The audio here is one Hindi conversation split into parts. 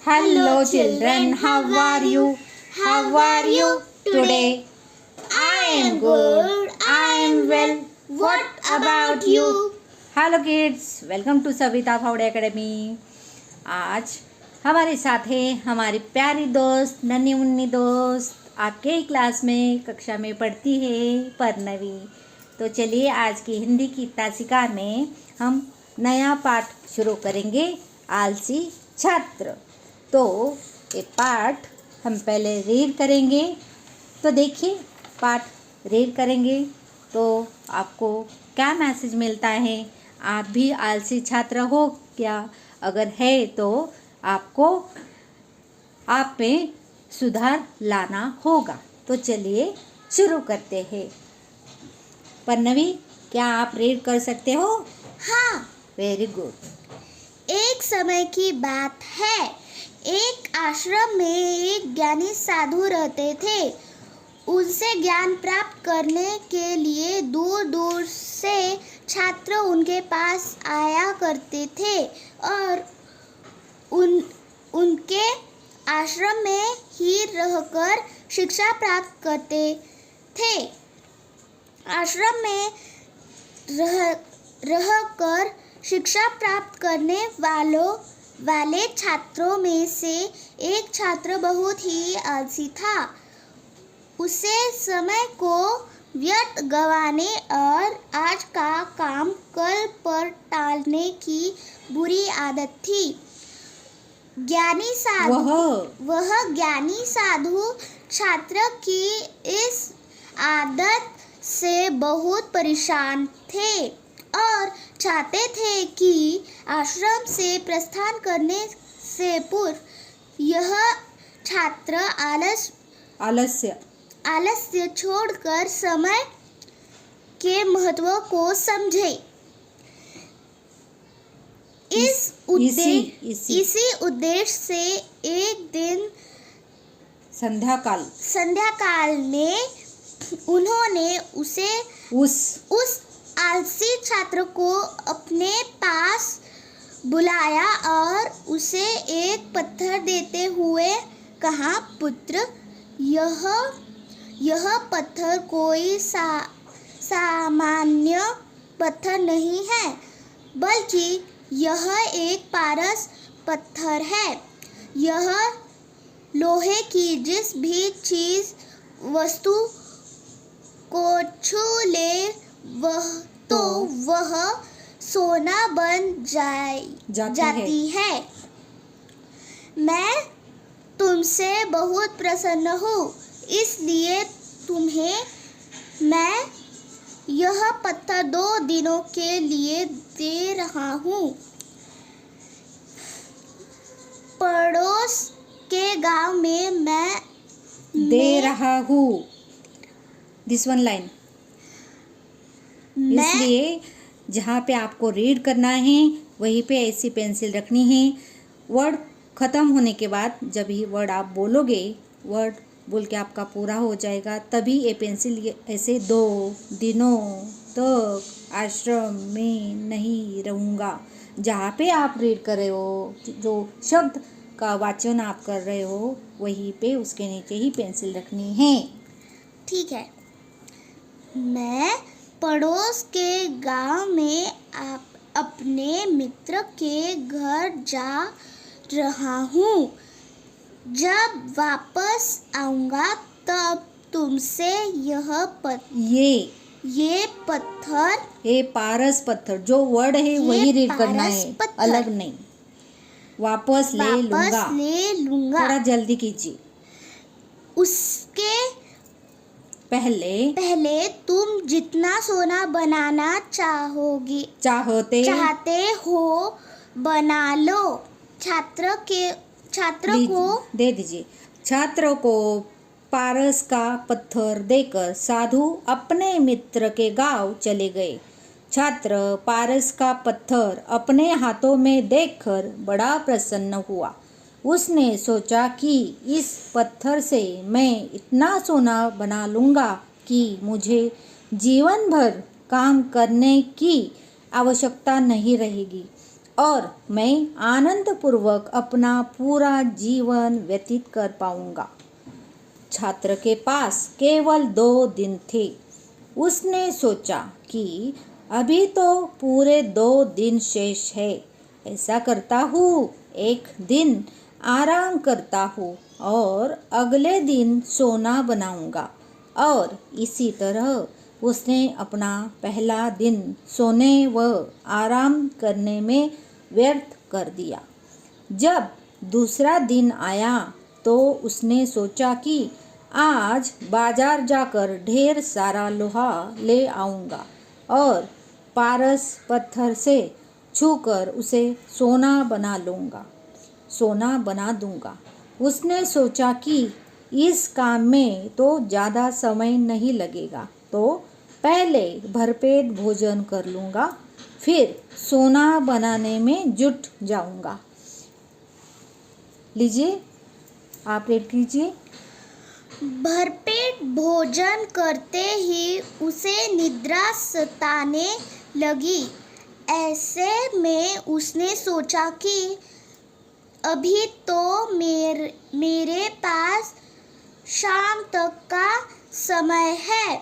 Hello children, how are you? How are you today? I am good. I am well. What about you? Hello kids, welcome to Savita फावड़े एकेडमी। आज हमारे साथ है हमारी प्यारी दोस्त नन्ही मुन्नी दोस्त, आपके ही क्लास में कक्षा में पढ़ती है परनवी। तो चलिए आज की हिंदी की तासिका में हम नया पाठ शुरू करेंगे, आलसी छात्र। तो ये पाठ हम पहले रीड करेंगे। तो देखिए, पाठ रीड करेंगे तो आपको क्या मैसेज मिलता है। आप भी आलसी छात्र हो क्या? अगर है तो आपको आप में सुधार लाना होगा। तो चलिए शुरू करते हैं। परनवी, क्या आप रीड कर सकते हो? हाँ। Very good. एक समय की बात है, एक आश्रम में एक ज्ञानी साधु रहते थे। उनसे ज्ञान प्राप्त करने के लिए दूर दूर से छात्र उनके पास आया करते थे और उनके आश्रम में ही रहकर शिक्षा प्राप्त करते थे। आश्रम में रहकर शिक्षा प्राप्त करने वाले छात्रों में से एक छात्र बहुत ही आलसी था। उसे समय को व्यर्थ गंवाने और आज का काम कल पर टालने की बुरी आदत थी। वह ज्ञानी साधु छात्र की इस आदत से बहुत परेशान थे और चाहते थे कि आश्रम से प्रस्थान करने से पूर्व यह छात्र आलस्य छोड़कर समय के महत्व को समझे। इसी उद्देश्य से एक दिन संध्याकाल में उन्होंने उस आलसी छात्र को अपने पास बुलाया और उसे एक पत्थर देते हुए कहा, पुत्र, यह पत्थर कोई सामान्य पत्थर नहीं है, बल्कि यह एक पारस पत्थर है। यह लोहे की जिस भी वस्तु को छू ले वह सोना बन जाती है। मैं तुमसे बहुत प्रसन्न हूँ, इसलिए तुम्हें मैं यह पत्थर 2 दिनों के लिए दे रहा हूँ। पड़ोस के गांव में मैं दे रहा हूँ। This one line. इसलिए जहाँ पे आपको रीड करना है वहीं पे ऐसी पेंसिल रखनी है। वर्ड ख़त्म होने के बाद जब ही वर्ड आप बोलोगे, वर्ड बोल के आपका पूरा हो जाएगा, तभी ये पेंसिल ऐसे 2 दिनों तक आश्रम में नहीं रहूँगा। जहाँ पे आप रीड कर रहे हो, जो शब्द का वाचन आप कर रहे हो, वहीं पे उसके नीचे ही पेंसिल रखनी है। ठीक है। मैं पड़ोस के गांव में अपने मित्र के घर जा रहा हूँ। जब वापस आऊँगा तब तुमसे ये पारस पत्थर जो वर्ड है वही रीड करना है, अलग नहीं। वापस ले लूँगा। थोड़ा जल्दी कीजिए। उसके पहले तुम जितना सोना बनाना चाहते हो बना लो। छात्र को दे दीजिए। छात्र को पारस का पत्थर देकर साधु अपने मित्र के गांव चले गए। छात्र पारस का पत्थर अपने हाथों में देखकर बड़ा प्रसन्न हुआ। उसने सोचा कि इस पत्थर से मैं इतना सोना बना लूँगा कि मुझे जीवन भर काम करने की आवश्यकता नहीं रहेगी। और मैं आनंद पूर्वक अपना पूरा जीवन व्यतीत कर पाऊंगा। छात्र के पास केवल 2 दिन थे। उसने सोचा कि अभी तो पूरे 2 दिन शेष है। ऐसा करता हूँ, एक दिन आराम करता हूँ और अगले दिन सोना बनाऊंगा। और इसी तरह उसने अपना पहला दिन सोने व आराम करने में व्यर्थ कर दिया। जब दूसरा दिन आया तो उसने सोचा कि आज बाजार जाकर ढेर सारा लोहा ले आऊंगा और पारस पत्थर से छूकर उसे सोना बना दूंगा। उसने सोचा कि इस काम में तो ज़्यादा समय नहीं लगेगा, तो पहले भरपेट भोजन कर लूँगा, फिर सोना बनाने में जुट जाऊंगा। लीजिए, आप रेड कीजिए। भरपेट भोजन करते ही उसे निद्रा सताने लगी। ऐसे में उसने सोचा कि अभी तो मेरे पास शाम तक का समय है,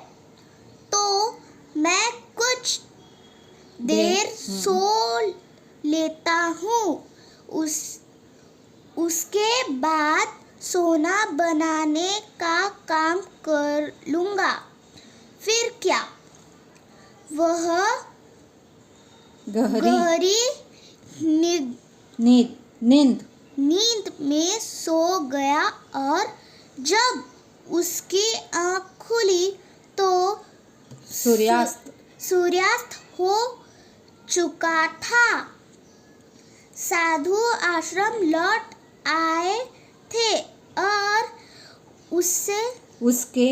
तो मैं कुछ देर सो लेता हूँ। उसके बाद सोना बनाने का काम कर लूँगा। फिर क्या, वह गहरी नींद में सो गया और जब उसकी आँख खुली तो सूर्यास्त हो चुका था। साधु आश्रम लौट आए थे और उसके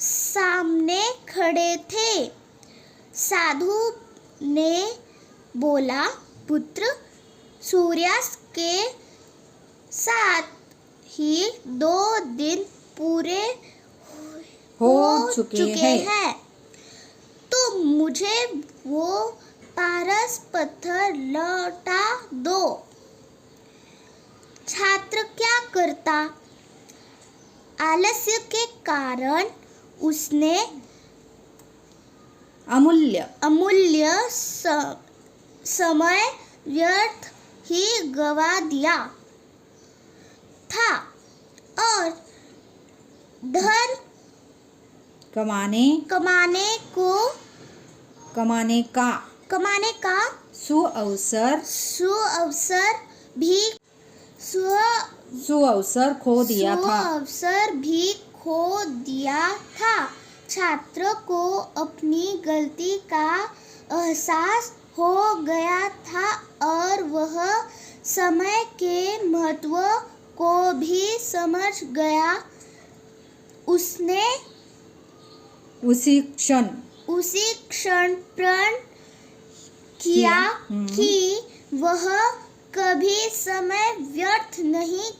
सामने खड़े थे। साधु ने बोला, पुत्र, सूर्यास्त के साथ ही 2 दिन पूरे हो चुके हैं। तो मुझे वो पारस पत्थर लौटा दो। छात्र क्या करता? आलस्य के कारण उसने अमूल्य समय व्यर्थ ही गवा दिया था और धन कमाने का सुअवसर खो दिया था। छात्र को अपनी गलती का एहसास हो गया था और वह समय के महत्व को भी समझ गया। उसने उसी क्षण प्रण किया कि वह कभी समय व्यर्थ नहीं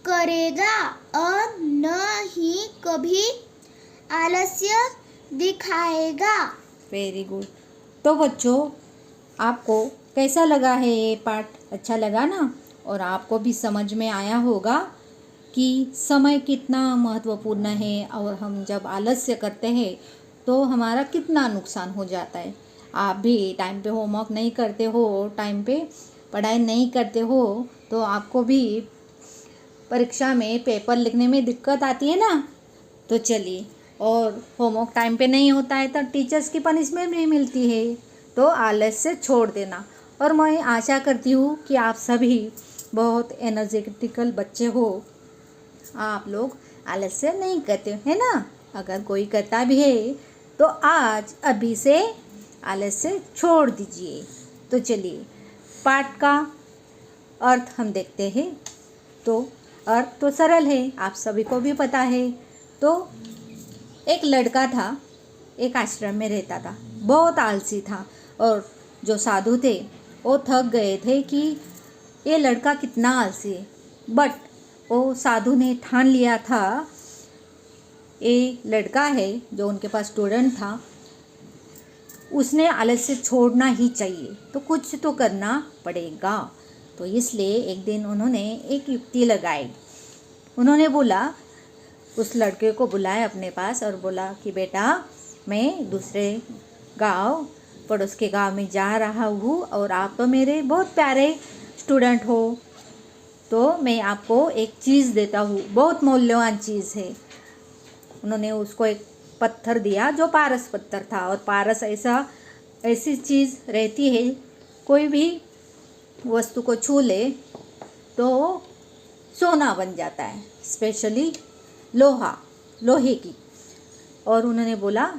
करेगा और न ही कभी आलस्य दिखाएगा। Very good. तो बच्चों, आपको कैसा लगा है ये पाठ? अच्छा लगा ना? और आपको भी समझ में आया होगा कि समय कितना महत्वपूर्ण है और हम जब आलस्य करते हैं तो हमारा कितना नुकसान हो जाता है। आप भी टाइम पे होमवर्क नहीं करते हो, टाइम पे पढ़ाई नहीं करते हो, तो आपको भी परीक्षा में पेपर लिखने में दिक्कत आती है ना। तो चलिए, और होमवर्क टाइम पे नहीं होता है तो टीचर्स की पनिशमेंट भी मिलती है, तो आलस्य छोड़ देना। और मैं आशा करती हूँ कि आप सभी बहुत एनर्जेटिकल बच्चे हो, आप लोग आलस्य नहीं करते है ना। अगर कोई करता भी है तो आज अभी से आलस्य छोड़ दीजिए। तो चलिए, पाठ का अर्थ हम देखते हैं। तो अर्थ तो सरल है, आप सभी को भी पता है। तो एक लड़का था, एक आश्रम में रहता था, बहुत आलसी था। और जो साधु थे वो थक गए थे कि ये लड़का कितना आलसी है। बट वो साधु ने ठान लिया था, ये लड़का है जो उनके पास स्टूडेंट था, उसने आलस्य छोड़ना ही चाहिए, तो कुछ तो करना पड़ेगा। तो इसलिए एक दिन उन्होंने एक युक्ति लगाई। उन्होंने बोला, उस लड़के को बुलाया अपने पास और बोला कि बेटा, मैं दूसरे गांव, पड़ोस के गांव में जा रहा हूँ और आप तो मेरे बहुत प्यारे स्टूडेंट हो, तो मैं आपको एक चीज़ देता हूँ, बहुत मूल्यवान चीज़ है। उन्होंने उसको एक पत्थर दिया जो पारस पत्थर था। और पारस ऐसी चीज़ रहती है, कोई भी वस्तु को छू ले तो सोना बन जाता है, स्पेशली लोहे की। और उन्होंने बोला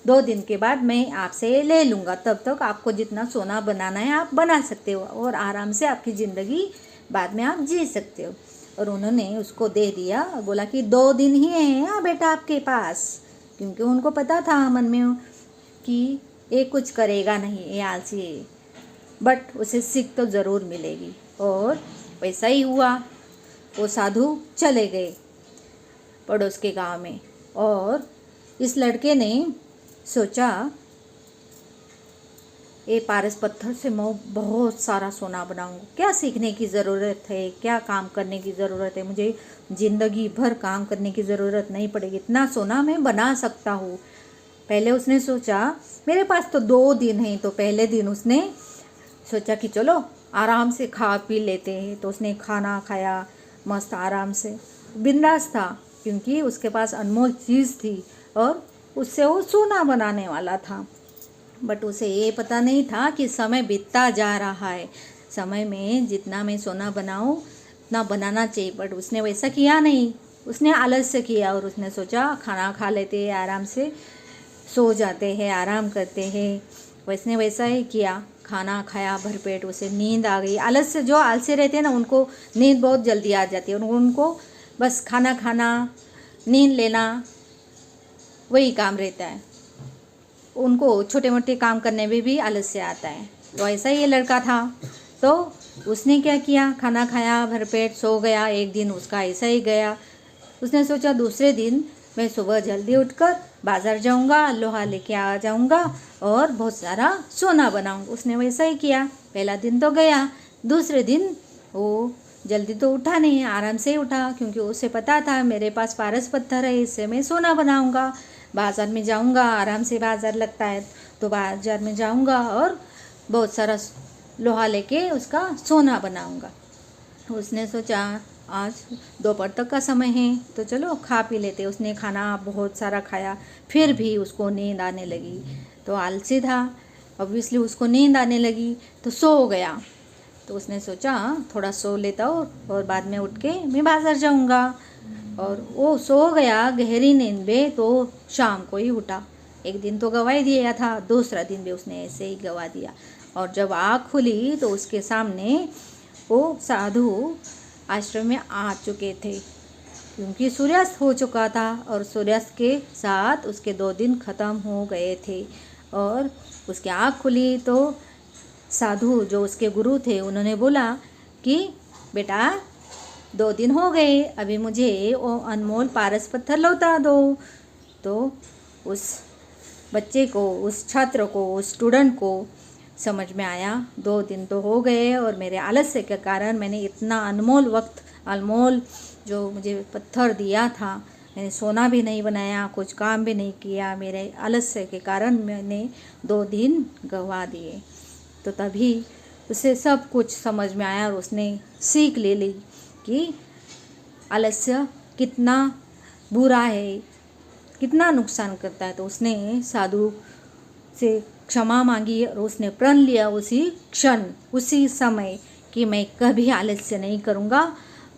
2 दिन के बाद मैं आपसे ले लूँगा, तब तक आपको जितना सोना बनाना है आप बना सकते हो और आराम से आपकी ज़िंदगी बाद में आप जी सकते हो। और उन्होंने उसको दे दिया और बोला कि 2 दिन ही है बेटा आपके पास, क्योंकि उनको पता था मन में कि ये कुछ करेगा नहीं, ये आलसी है, बट उसे सीख तो ज़रूर मिलेगी। और वैसा ही हुआ। वो साधु चले गए पड़ोस के गांव में और इस लड़के ने सोचा, ये पारस पत्थर से मैं बहुत सारा सोना बनाऊंगा। क्या सीखने की ज़रूरत है, क्या काम करने की ज़रूरत है, मुझे ज़िंदगी भर काम करने की ज़रूरत नहीं पड़ेगी, इतना सोना मैं बना सकता हूँ। पहले उसने सोचा मेरे पास तो 2 दिन हैं, तो पहले दिन उसने सोचा कि चलो आराम से खा पी लेते हैं। तो उसने खाना खाया, मस्त आराम से बिंदास था, क्योंकि उसके पास अनमोल चीज़ थी और उससे वो सोना बनाने वाला था। बट उसे ये पता नहीं था कि समय बीतता जा रहा है, समय में जितना मैं सोना बनाऊं उतना बनाना चाहिए। बट उसने वैसा किया नहीं, उसने आलस्य किया और उसने सोचा खाना खा लेते हैं, आराम से सो जाते हैं, आराम करते हैं। उसने वैसा ही किया, खाना खाया भरपेट, उसे नींद आ गई। आलस्य, जो आलसी रहते हैं ना, उनको नींद बहुत जल्दी आ जाती है, उनको बस खाना खाना, नींद लेना, वही काम रहता है। उनको छोटे मोटे काम करने में भी आलस्य आता है। तो ऐसा ही ये लड़का था। तो उसने क्या किया, खाना खाया भरपेट, सो गया। एक दिन उसका ऐसा ही गया। उसने सोचा दूसरे दिन मैं सुबह जल्दी उठकर बाज़ार जाऊंगा, लोहा लेके आ जाऊंगा और बहुत सारा सोना बनाऊंगा। उसने वैसा ही किया। पहला दिन तो गया, दूसरे दिन वो जल्दी तो उठा नहीं, आराम से ही उठा, क्योंकि उसे पता था मेरे पास पारस पत्थर है, इससे मैं सोना बनाऊंगा। बाज़ार में जाऊंगा, आराम से बाज़ार लगता है, तो बाज़ार में जाऊंगा और बहुत सारा लोहा लेके उसका सोना बनाऊंगा। उसने सोचा आज दोपहर तक का समय है, तो चलो खा पी लेते। उसने खाना बहुत सारा खाया, फिर भी उसको नींद आने लगी। तो आलसी था, ऑब्वियसली उसको नींद आने लगी तो सो गया। तो उसने सोचा थोड़ा सो लेता हूँ और बाद में उठ के मैं बाज़ार जाऊँगा। और वो सो गया गहरी नींद में, तो शाम को ही उठा। एक दिन तो गवा ही दिया था, दूसरा दिन भी उसने ऐसे ही गवा दिया। और जब आँख खुली तो उसके सामने वो साधु आश्रम में आ चुके थे, क्योंकि सूर्यास्त हो चुका था और सूर्यास्त के साथ उसके 2 दिन ख़त्म हो गए थे। और उसकी आँख खुली तो साधु जो उसके गुरु थे उन्होंने बोला कि बेटा 2 दिन हो गए, अभी मुझे वो अनमोल पारस पत्थर लौटा दो। तो उस बच्चे को, उस छात्र को, उस स्टूडेंट को समझ में आया 2 दिन तो हो गए और मेरे आलस्य के कारण मैंने इतना अनमोल जो मुझे पत्थर दिया था, मैंने सोना भी नहीं बनाया, कुछ काम भी नहीं किया, मेरे आलस्य के कारण मैंने 2 दिन गंवा दिए। तो तभी उसे सब कुछ समझ में आया और उसने सीख ले ली कि आलस्य कितना बुरा है, कितना नुकसान करता है। तो उसने साधु से क्षमा मांगी और उसने प्रण लिया उसी क्षण, उसी समय, कि मैं कभी आलस्य नहीं करूँगा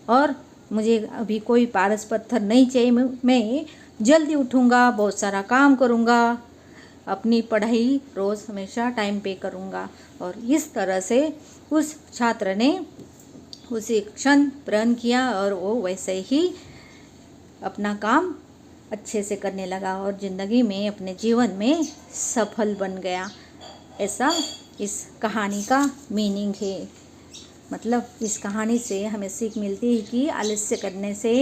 और मुझे अभी कोई पारस पत्थर नहीं चाहिए। मैं जल्दी उठूँगा, बहुत सारा काम करूँगा, अपनी पढ़ाई रोज़ हमेशा टाइम पे करूँगा। और इस तरह से उस छात्र ने उसी क्षण प्रण किया और वो वैसे ही अपना काम अच्छे से करने लगा और ज़िंदगी में, अपने जीवन में सफल बन गया। ऐसा इस कहानी का मीनिंग है। मतलब इस कहानी से हमें सीख मिलती है कि आलस्य करने से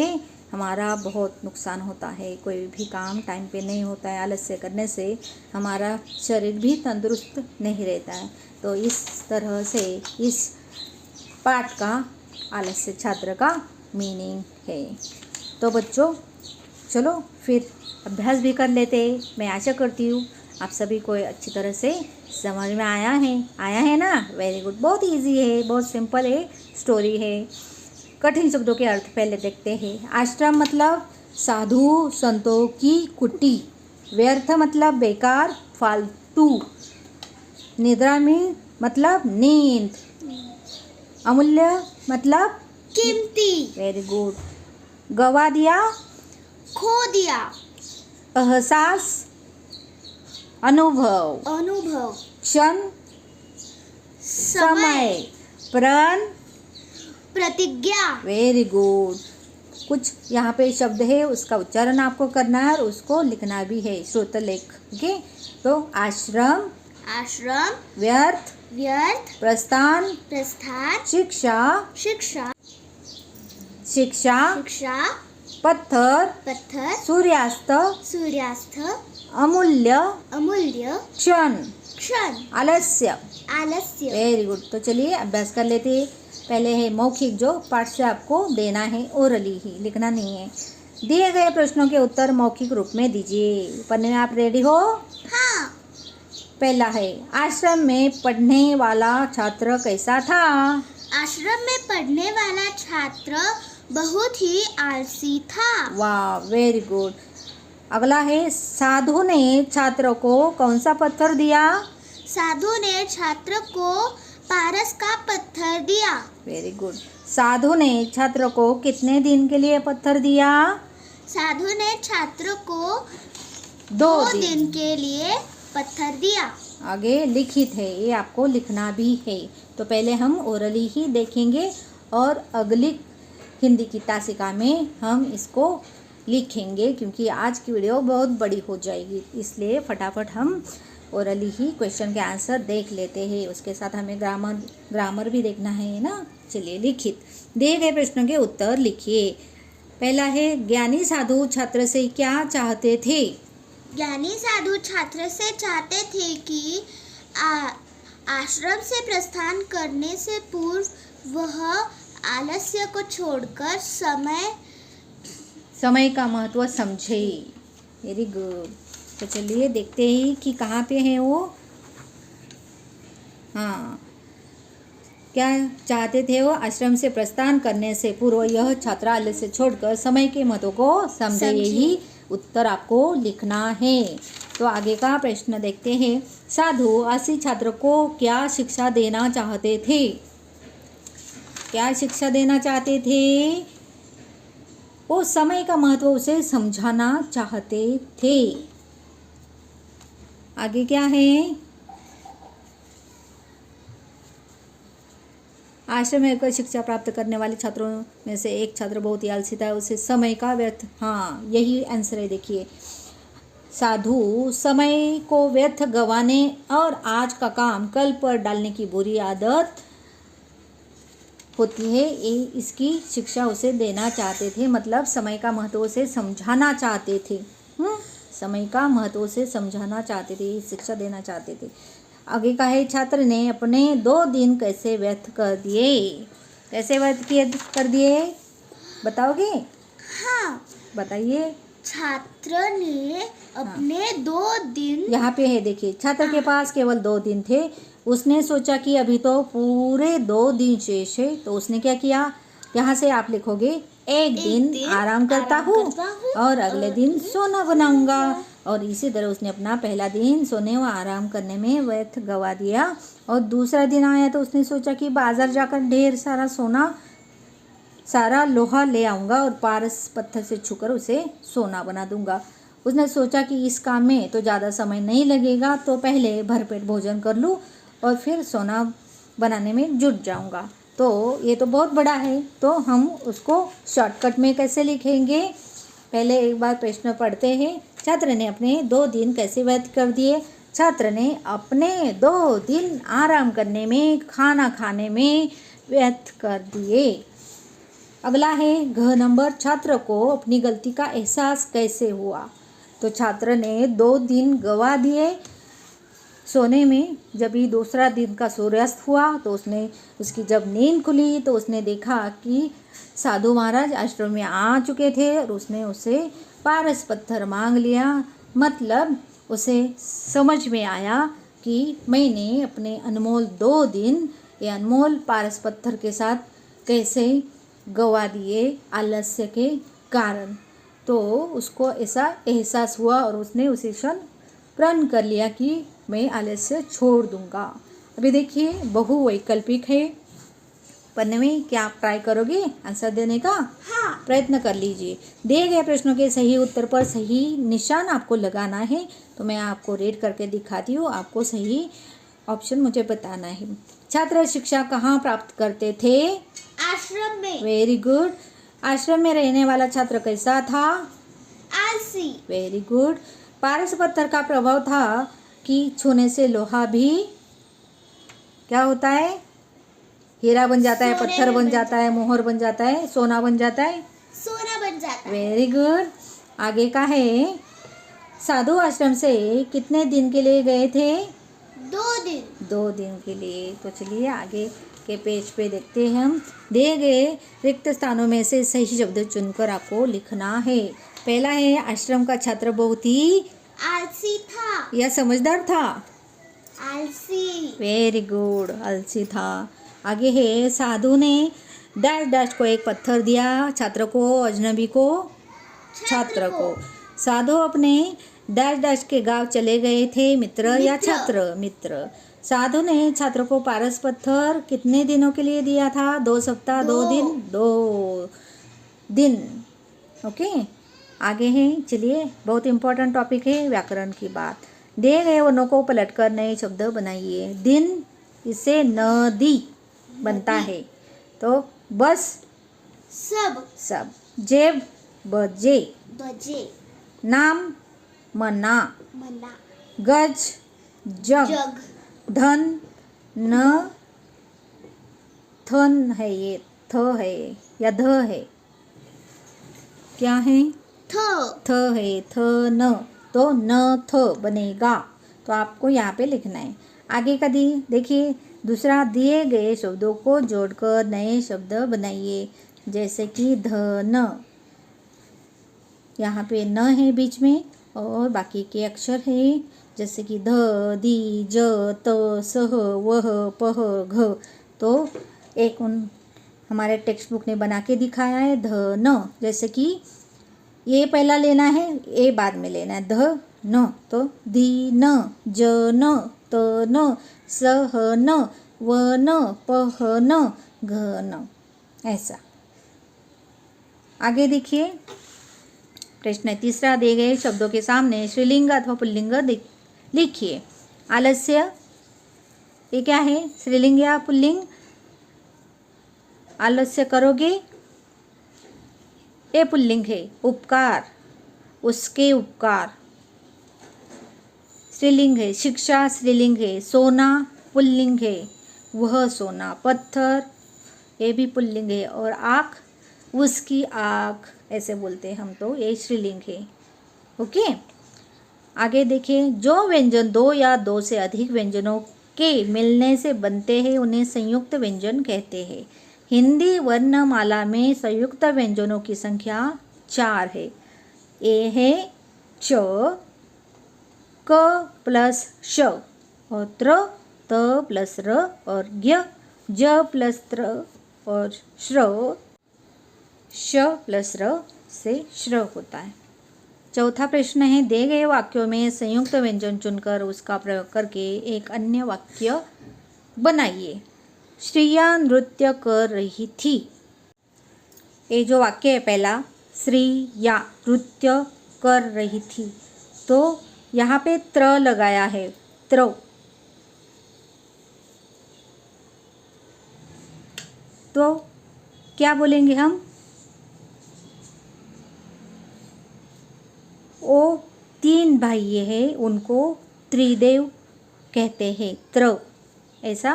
हमारा बहुत नुकसान होता है। कोई भी काम टाइम पे नहीं होता है, आलस्य करने से हमारा शरीर भी तंदुरुस्त नहीं रहता है। तो इस तरह से इस पाठ का आलस्य छात्र का मीनिंग है। तो बच्चों चलो फिर अभ्यास भी कर लेते हैं। मैं आशा करती हूँ आप सभी को अच्छी तरह से समझ में आया है ना। Very good. बहुत इजी है, बहुत सिंपल है, स्टोरी है। कठिन शब्दों के अर्थ पहले देखते हैं। आश्रम मतलब साधु संतों की कुटी। व्यर्थ मतलब बेकार, फालतू। निद्रामी मतलब नींद। अमूल्य मतलब कीमती। Very good. गवा दिया, खो दिया। एहसास, अनुभव। क्षण, समय। प्रण, प्रतिज्ञा। Very good. कुछ यहाँ पे शब्द है, उसका उच्चारण आपको करना है और उसको लिखना भी है, श्रोत लेख। ओके। तो आश्रम, व्यर्थ, प्रस्थान, शिक्षा, पत्थर, सूर्यास्त, अमूल्य, क्षण, आलस्य। Very good. तो चलिए अभ्यास कर लेते हैं। पहले है मौखिक, जो पाठ से आपको देना है, ओरली ही, लिखना नहीं है। दिए गए प्रश्नों के उत्तर मौखिक रूप में दीजिए। पढ़ने में आप रेडी हो? हाँ। पहला है, आश्रम में पढ़ने वाला छात्र कैसा था? आश्रम में पढ़ने वाला छात्र बहुत ही आलसी था। वाह, वेरी गुड। अगला है, साधु ने छात्र को कौन सा पत्थर दिया? साधु ने छात्र को पारस का पत्थर दिया। Very good. साधु ने छात्र को कितने दिन के लिए पत्थर दिया? साधु ने छात्र को 2 दिन के लिए पत्थर दिया। आगे लिखित है, ये आपको लिखना भी है। तो पहले हम ओरली ही देखेंगे और अगली हिंदी की तासिका में हम इसको लिखेंगे, क्योंकि आज की वीडियो बहुत बड़ी हो जाएगी। इसलिए फटाफट हम ओरली ही क्वेश्चन के आंसर देख लेते हैं। उसके साथ हमें ग्रामर भी देखना है ना। चलिए, लिखित। दिए गए प्रश्नों के उत्तर लिखिए। पहला है, ज्ञानी साधु छात्र से क्या चाहते थे? ज्ञानी साधु छात्र से चाहते थे कि आश्रम से प्रस्थान करने से पूर्व वह आलस्य को छोड़कर समय का महत्व समझे। Very good. तो चलिए देखते हैं कि कहाँ पे है वो। हाँ, क्या चाहते थे वो? आश्रम से प्रस्थान करने से पूर्व यह छात्र आलस्य छोड़कर समय के महत्व को समझे। यही उत्तर आपको लिखना है। तो आगे का प्रश्न देखते हैं। साधु आलसी छात्र को क्या शिक्षा देना चाहते थे? क्या शिक्षा देना चाहते थे? वो समय का महत्व उसे समझाना चाहते थे। आगे क्या है? आश्रम में रहकर शिक्षा प्राप्त करने वाले छात्रों में से एक छात्र बहुत ही आलसी था, उसे समय का व्यर्थ। हाँ, यही आंसर है। देखिए, साधु समय को व्यर्थ गंवाने और आज का काम कल पर डालने की बुरी आदत होती है, ये इसकी शिक्षा उसे देना चाहते थे। मतलब समय का महत्व उसे समझाना चाहते थे। समय का महत्व उसे समझाना चाहते थे, शिक्षा देना चाहते थे। आगे का है, छात्र ने अपने 2 दिन कैसे व्यर्थ कर दिए? कैसे व्यर्थ कर दिए बताओगे? हाँ, बताइए। छात्र ने अपने 2 दिन, यहाँ पे है देखिए, छात्र के पास केवल 2 दिन थे। उसने सोचा कि अभी तो पूरे 2 दिन शेष है, तो उसने क्या किया? यहाँ से आप लिखोगे, एक दिन आराम करता हूँ और अगले दिन सोना बनाऊंगा। और इसी तरह उसने अपना पहला दिन सोने व आराम करने में व्यर्थ गवा दिया। और दूसरा दिन आया तो उसने सोचा कि बाजार जाकर ढेर सारा सोना, सारा लोहा ले आऊँगा और पारस पत्थर से छूकर उसे सोना बना दूंगा। उसने सोचा कि इस काम में तो ज़्यादा समय नहीं लगेगा, तो पहले भरपेट भोजन कर लूँ और फिर सोना बनाने में जुट जाऊंगा। तो ये तो बहुत बड़ा है, तो हम उसको शॉर्टकट में कैसे लिखेंगे? पहले एक बार प्रश्न पढ़ते हैं। छात्र ने अपने 2 दिन कैसे व्यर्थ कर दिए? छात्र ने अपने 2 दिन आराम करने में, खाना खाने में व्यर्थ कर दिए। अगला है घ नंबर, छात्र को अपनी गलती का एहसास कैसे हुआ। तो छात्र ने 2 दिन गवा दिए सोने में। जब ही दूसरा दिन का सूर्यास्त हुआ तो उसकी जब नींद खुली तो उसने देखा कि साधु महाराज आश्रम में आ चुके थे और उसने उससे पारस पत्थर मांग लिया। मतलब उसे समझ में आया कि मैंने अपने अनमोल 2 दिन ये अनमोल पारस पत्थर के साथ कैसे गवा दिए आलस्य के कारण। तो उसको ऐसा एहसास हुआ और उसने उसी क्षण प्रण कर लिया कि मैं आलस्य छोड़ दूंगा। अभी देखिए बहुवैकल्पिक है पन्ने में। क्या आप ट्राई करोगे आंसर देने का? हाँ। प्रयत्न कर लीजिए। दिए गए प्रश्नों के सही उत्तर पर सही निशान आपको लगाना है। तो मैं आपको रेड करके दिखाती हूँ, आपको सही ऑप्शन मुझे बताना है। छात्र शिक्षा कहाँ प्राप्त करते थे? आश्रम में। Very good. आश्रम में रहने वाला छात्र कैसा था? आलसी। Very good. पारस पत्थर का प्रभाव था कि छूने से लोहा भी क्या होता है? हीरा बन जाता है, पत्थर बन जाता है, मोहर बन जाता है, सोना बन जाता है। सोना बन जाता है। Very good. आगे का है साधु आश्रम से कितने दिन के लिए गए थे? 2 दिन। 2 दिन के लिए। तो चलिए आगे के पेज पे देखते हैं हम। दिए गए रिक्त स्थानों में से सही शब्द चुनकर आपको लिखना है। पहला है आश्रम का छात्र बहुत ही आलसी था। या समझदार था? आलसी। वेरी गुड, आलसी था। आगे है साधु ने डैश डैश को एक पत्थर दिया, छात्र को, अजनबी को, छात्र को। साधु अपने डैश डैश के गांव चले गए थे, मित्र या छात्र? मित्र। साधु ने छात्र को पारस पत्थर कितने दिनों के लिए दिया था? 2 सप्ताह, 2 दिन, 2 दिन। ओके। आगे है, चलिए बहुत इंपॉर्टेंट टॉपिक है व्याकरण की बात। दिए गए वर्णों को पलटकर नए शब्द बनाइए। दिन, इससे नदी बनता है तो बस, सब। जेब, बजे। नाम, मना। गज, जग। धन, न, थन है, ये थ है या ध है? क्या है? थ है, थ न, तो न थ बनेगा। तो आपको यहाँ पे लिखना है। आगे का देखिए दूसरा, दिए गए शब्दों को जोड़कर नए शब्द बनाइए। जैसे कि धन, यहाँ पे न है बीच में और बाकी के अक्षर है। जैसे कि ध, दी, ज, त, सह, वह, पह, घ। तो एक हमारे टेक्स्ट बुक ने बना के दिखाया है धन। जैसे कि ये पहला लेना है, ये बाद में लेना है। ध न, तो दी न, ज न, त न, सह न, व न, पह न, घ न। ऐसा। आगे देखिए प्रश्न तीसरा, दिए गए शब्दों के सामने स्त्रीलिंग अथवा पुल्लिंग लिखिए। आलस्य, ये क्या है? स्त्रीलिंग या पुल्लिंग? आलस्य करोगे? ये पुल्लिंग है। उपकार, उसके उपकार, स्त्रीलिंग है। शिक्षा स्त्रीलिंग है। सोना पुल्लिंग है, वह सोना। पत्थर, ये भी पुल्लिंग है। और आँख, उसकी आँख, ऐसे बोलते हैं हम, तो ये स्त्रीलिंग है। ओके। आगे देखिए, जो व्यंजन 2 या 2 से अधिक व्यंजनों के मिलने से बनते हैं उन्हें संयुक्त व्यंजन कहते हैं। हिंदी वर्णमाला में संयुक्त व्यंजनों की संख्या 4 है। ए है च, क प्लस श, और त्र, त प्लस र, और ज्ञ, ज प्लस त्र, और श्र, श प्लस र से श्र होता है। चौथा प्रश्न है, दिए गए वाक्यों में संयुक्त व्यंजन चुनकर उसका प्रयोग करके एक अन्य वाक्य बनाइए। श्रिया नृत्य कर रही थी। ये जो वाक्य है पहला, श्रिया नृत्य कर रही थी, तो यहाँ पे त्र लगाया है, त्र। तो क्या बोलेंगे हम? वो 3 भाई हैं, उनको त्रिदेव कहते हैं। त्र, ऐसा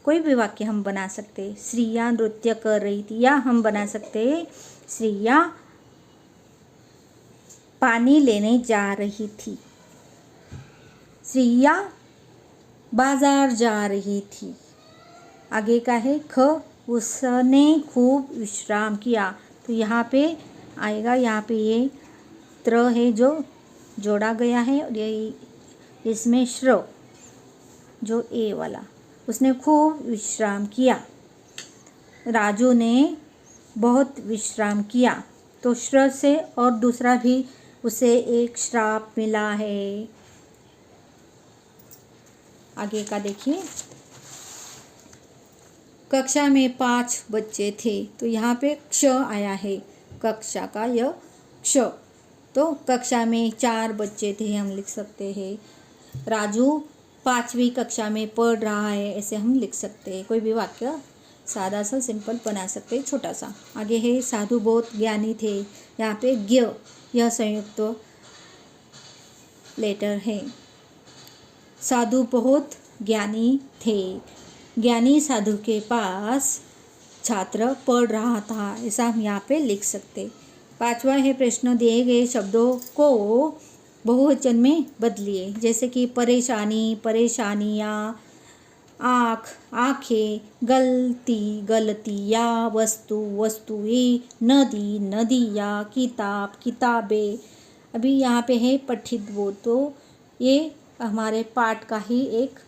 कोई भी वाक्य हम बना सकते। श्रिया नृत्य कर रही थी, या हम बना सकते श्रिया पानी लेने जा रही थी। श्रिया बाजार जा रही थी। आगे का है ख, उसने खूब विश्राम किया। तो यहाँ पे आएगा, यहाँ पे ये त्र है जो जोड़ा गया है, और ये इसमें श्र जो ए वाला, उसने खूब विश्राम किया। राजू ने बहुत विश्राम किया। तो श्र से और दूसरा भी उसे एक श्राप मिला है। आगे का देखिए, कक्षा में 5 बच्चे थे। तो यहाँ पे क्ष आया है, कक्षा का यह क्ष। तो कक्षा में 4 बच्चे थे हम लिख सकते हैं। राजू 5वीं कक्षा में पढ़ रहा है, ऐसे हम लिख सकते हैं। कोई भी वाक्य सादा सा सिंपल बना सकते हैं, छोटा सा। आगे है साधु बहुत ज्ञानी थे। यहाँ पे ज्ञ यह संयुक्त लेटर है। साधु बहुत ज्ञानी थे। ज्ञानी साधु के पास छात्र पढ़ रहा था, ऐसा हम यहाँ पे लिख सकते। 5वां है प्रश्न, दिए गए शब्दों को बहुवचन में बदलिए। जैसे कि परेशानी, परेशानियाँ, आँख, आँखें, गलती, गलतियाँ, वस्तु, वस्तुएं, नदी, नदियाँ, किताब, किताबें। अभी यहाँ पे है पठित वो, तो ये हमारे पाठ का ही एक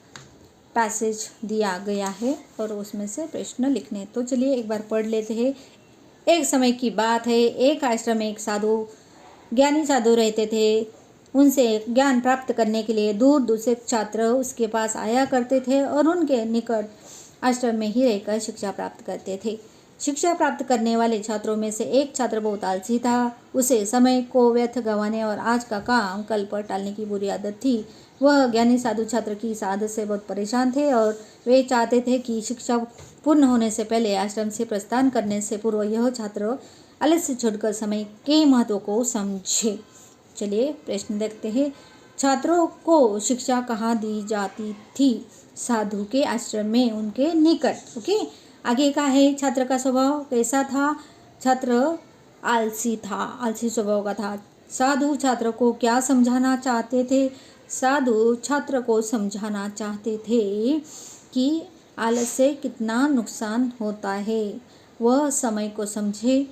पैसेज दिया गया है और उसमें से प्रश्न लिखने। तो चलिए एक बार पढ़ लेते हैं। एक समय की बात है, एक आश्रम में एक साधु, ज्ञानी साधु रहते थे। उनसे ज्ञान प्राप्त करने के लिए दूर दूर से छात्र उसके पास आया करते थे और उनके निकट आश्रम में ही रहकर शिक्षा प्राप्त करते थे। शिक्षा प्राप्त करने वाले छात्रों में से एक छात्र बहुत आलसी था। उसे समय को व्यर्थ गंवाने और आज का काम कल पर टालने की बुरी आदत थी। वह ज्ञानी साधु छात्र की इस आदत से बहुत परेशान थे और वे चाहते थे कि शिक्षा पूर्ण होने से पहले आश्रम से प्रस्थान करने से पूर्व यह छात्र आलस्य छोड़कर समय के महत्व को समझे। चलिए प्रश्न देखते हैं। छात्रों को शिक्षा कहाँ दी जाती थी? साधु के आश्रम में, उनके निकट। ओके, आगे का है छात्र का स्वभाव कैसा था? छात्र आलसी था, आलसी स्वभाव का था। साधु छात्र को क्या समझाना चाहते थे? साधु छात्र को समझाना चाहते थे कि आलस्य से कितना नुकसान होता है। वह समय को समझे,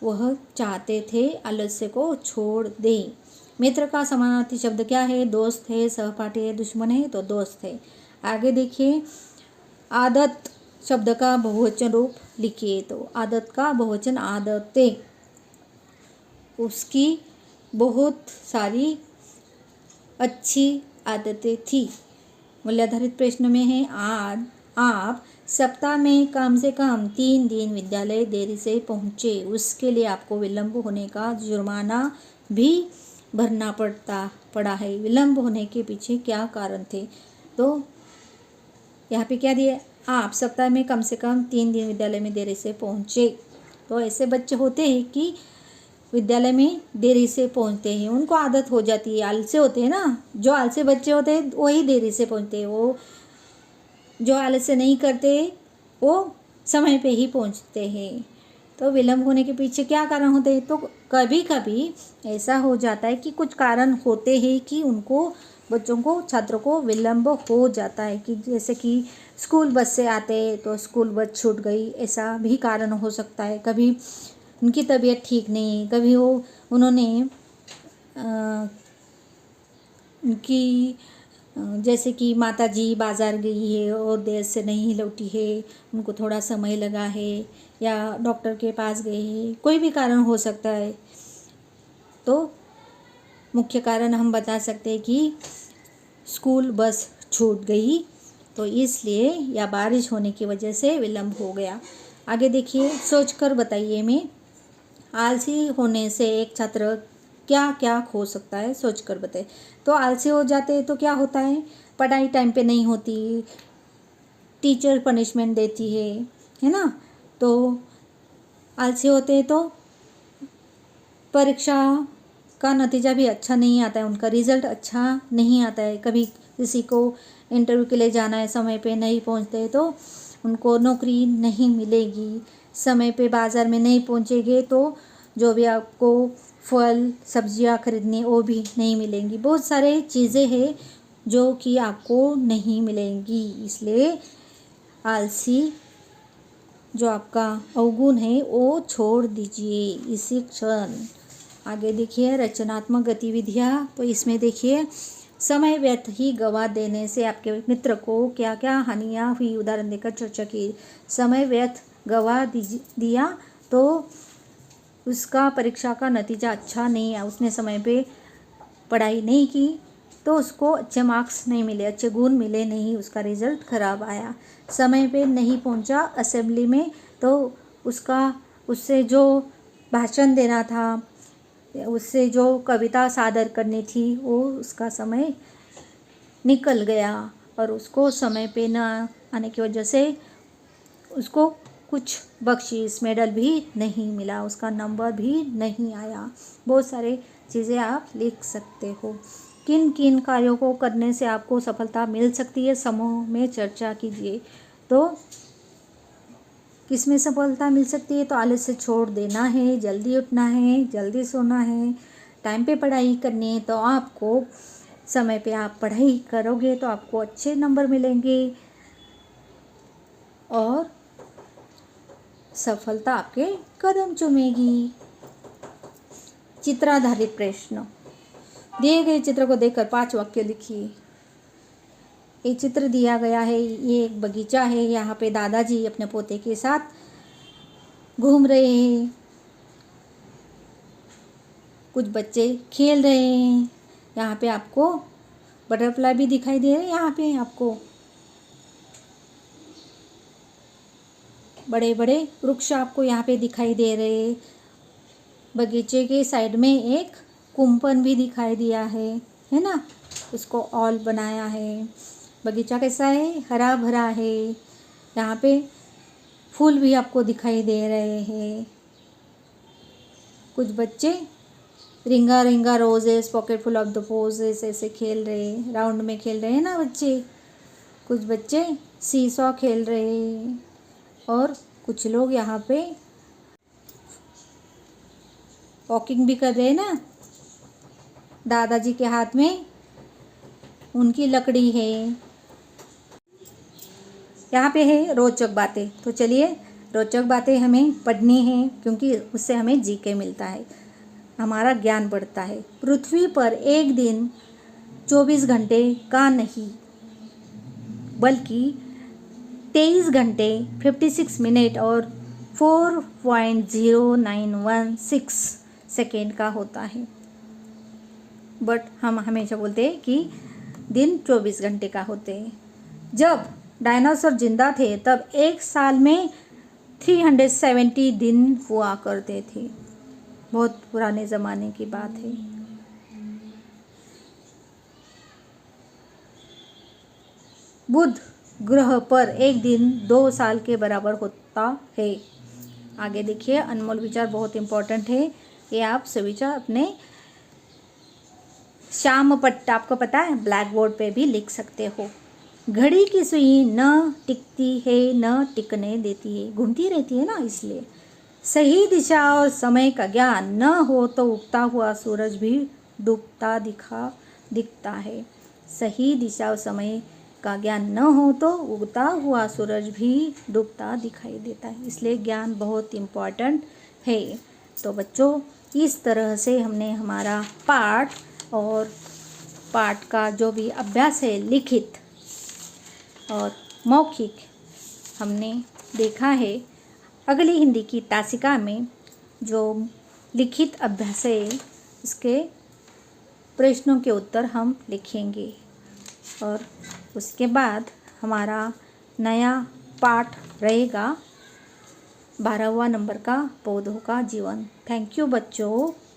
वह चाहते थे आलस्य को छोड़ दे। मित्र का समानार्थी शब्द क्या है? दोस्त है, सहपाठी है, दुश्मन है, तो दोस्त है। आगे देखिए, आदत शब्द का बहुवचन रूप लिखिए। तो आदत का बहुवचन आदतें। उसकी बहुत सारी अच्छी आदतें थी। मूल्याधारित प्रश्न में है, आज आप सप्ताह में कम से कम 3 दिन विद्यालय देरी से पहुँचे, उसके लिए आपको विलंब होने का जुर्माना भी भरना पड़ा है। विलंब होने के पीछे क्या कारण थे? तो यहाँ पे क्या दिया? आप सप्ताह में कम से कम 3 दिन विद्यालय में देरी से पहुँचे। तो ऐसे बच्चे होते हैं कि विद्यालय में देरी से पहुँचते हैं, उनको आदत हो जाती है। आलसी होते हैं ना, जो आलसी बच्चे होते हैं वही देरी से पहुँचते हैं। वो जो आलस्य नहीं करते वो समय पे ही पहुँचते हैं। तो विलंब होने के पीछे क्या कारण होते हैं? तो कभी कभी ऐसा हो जाता है कि कुछ कारण होते हैं कि उनको, बच्चों को, छात्रों को विलंब हो जाता है। कि जैसे कि स्कूल बस से आते तो स्कूल बस छूट गई, ऐसा भी कारण हो सकता है। कभी उनकी तबीयत ठीक नहीं, कभी उन्होंने उनकी जैसे कि माता जी बाज़ार गई है और देर से नहीं लौटी है, उनको थोड़ा समय लगा है, या डॉक्टर के पास गए हैं, कोई भी कारण हो सकता है। तो मुख्य कारण हम बता सकते हैं कि स्कूल बस छूट गई, तो इसलिए, या बारिश होने की वजह से विलंब हो गया। आगे देखिए, सोचकर बताइए में आलसी होने से एक छात्र क्या क्या खो सकता है? सोचकर बताइए। तो आलसी हो जाते हैं तो क्या होता है? पढ़ाई टाइम पे नहीं होती, टीचर पनिशमेंट देती है ना। तो आलसी होते हैं तो परीक्षा का नतीजा भी अच्छा नहीं आता है, उनका रिजल्ट अच्छा नहीं आता है। कभी किसी को इंटरव्यू के लिए जाना है, समय पे नहीं पहुंचते तो उनको नौकरी नहीं मिलेगी। समय पे बाज़ार में नहीं पहुंचेंगे तो जो भी आपको फल सब्जियां खरीदनी वो भी नहीं मिलेंगी। बहुत सारे चीज़ें हैं जो कि आपको नहीं मिलेंगी। इसलिए आलसी जो आपका अवगुण है वो छोड़ दीजिए इसी क्षण। आगे देखिए रचनात्मक गतिविधियाँ। तो इसमें देखिए समय व्यर्थ ही गवा देने से आपके मित्र को क्या क्या हानियाँ हुई, उदाहरण देकर चर्चा की। समय व्यर्थ गवा दिया तो उसका परीक्षा का नतीजा अच्छा नहीं आया। उसने समय पे पढ़ाई नहीं की तो उसको अच्छे मार्क्स नहीं मिले, अच्छे गुण मिले नहीं, उसका रिजल्ट खराब आया। समय पे नहीं पहुंचा असेंबली में तो उससे जो भाषण देना था, उससे जो कविता सादर करनी थी वो उसका समय निकल गया और उसको समय पे न आने की वजह से उसको कुछ बख्शीश मेडल भी नहीं मिला, उसका नंबर भी नहीं आया। बहुत सारे चीज़ें आप लिख सकते हो। किन किन कार्यों को करने से आपको सफलता मिल सकती है, समूह में चर्चा कीजिए। तो किस में सफलता मिल सकती है? तो आलस्य छोड़ देना है, जल्दी उठना है, जल्दी सोना है, टाइम पे पढ़ाई करनी है। तो आपको समय पे आप पढ़ाई करोगे तो आपको अच्छे नंबर मिलेंगे और सफलता आपके कदम चूमेगी। चित्राधारित प्रश्न। दिए गए चित्र को देखकर 5 वाक्य लिखिए। ये चित्र दिया गया है, ये एक बगीचा है। यहाँ पे दादाजी अपने पोते के साथ घूम रहे हैं, कुछ बच्चे खेल रहे हैं। यहाँ पे आपको बटरफ्लाई भी दिखाई दे रहे हैं। यहाँ पे आपको बड़े बड़े वृक्ष आपको यहाँ पे दिखाई दे रहे हैं। बगीचे के साइड में एक कुंपन भी दिखाई दिया है ना, उसको ऑल बनाया है। बगीचा कैसा है? हरा भरा है। यहाँ पे फूल भी आपको दिखाई दे रहे हैं। कुछ बच्चे ringa ringa roses, pocket full of the posies ऐसे खेल रहे हैं, राउंड में खेल रहे हैं ना बच्चे। कुछ बच्चे सीसॉ खेल रहे हैं और कुछ लोग यहाँ पे वॉकिंग भी कर रहे हैं ना। दादाजी के हाथ में उनकी लकड़ी है। यहाँ पे है रोचक बातें। तो चलिए रोचक बातें हमें पढ़नी है क्योंकि उससे हमें जीके मिलता है, हमारा ज्ञान बढ़ता है। पृथ्वी पर एक दिन 24 घंटे का नहीं बल्कि 23 घंटे 56 मिनट और 4.0916 सेकेंड का होता है। बट हम हमेशा बोलते हैं कि दिन 24 घंटे का होते हैं। जब डायनासोर जिंदा थे तब एक साल में 370 दिन हुआ करते थे। बहुत पुराने ज़माने की बात है। बुध ग्रह पर एक दिन 2 साल के बराबर होता है। आगे देखिए, अनमोल विचार बहुत इम्पोर्टेंट है। ये आप सुविचार अपने श्याम पट्ट, आपको पता है, ब्लैक बोर्ड पे भी लिख सकते हो। घड़ी की सुई न टिकती है न टिकने देती है, घूमती रहती है ना, इसलिए। सही दिशा और समय का ज्ञान न हो तो उगता हुआ सूरज भी डूबता दिखता है। सही दिशा और समय का ज्ञान न हो तो उगता हुआ सूरज भी डूबता दिखाई देता है। इसलिए ज्ञान बहुत इम्पॉर्टेंट है। तो बच्चों, इस तरह से हमने हमारा पाठ और पाठ का जो भी अभ्यास है, लिखित और मौखिक, हमने देखा है। अगली हिंदी की तासिका में जो लिखित अभ्यास है, इसके प्रश्नों के उत्तर हम लिखेंगे और उसके बाद हमारा नया पाठ रहेगा 12वां नंबर का पौधों का जीवन। थैंक यू बच्चों।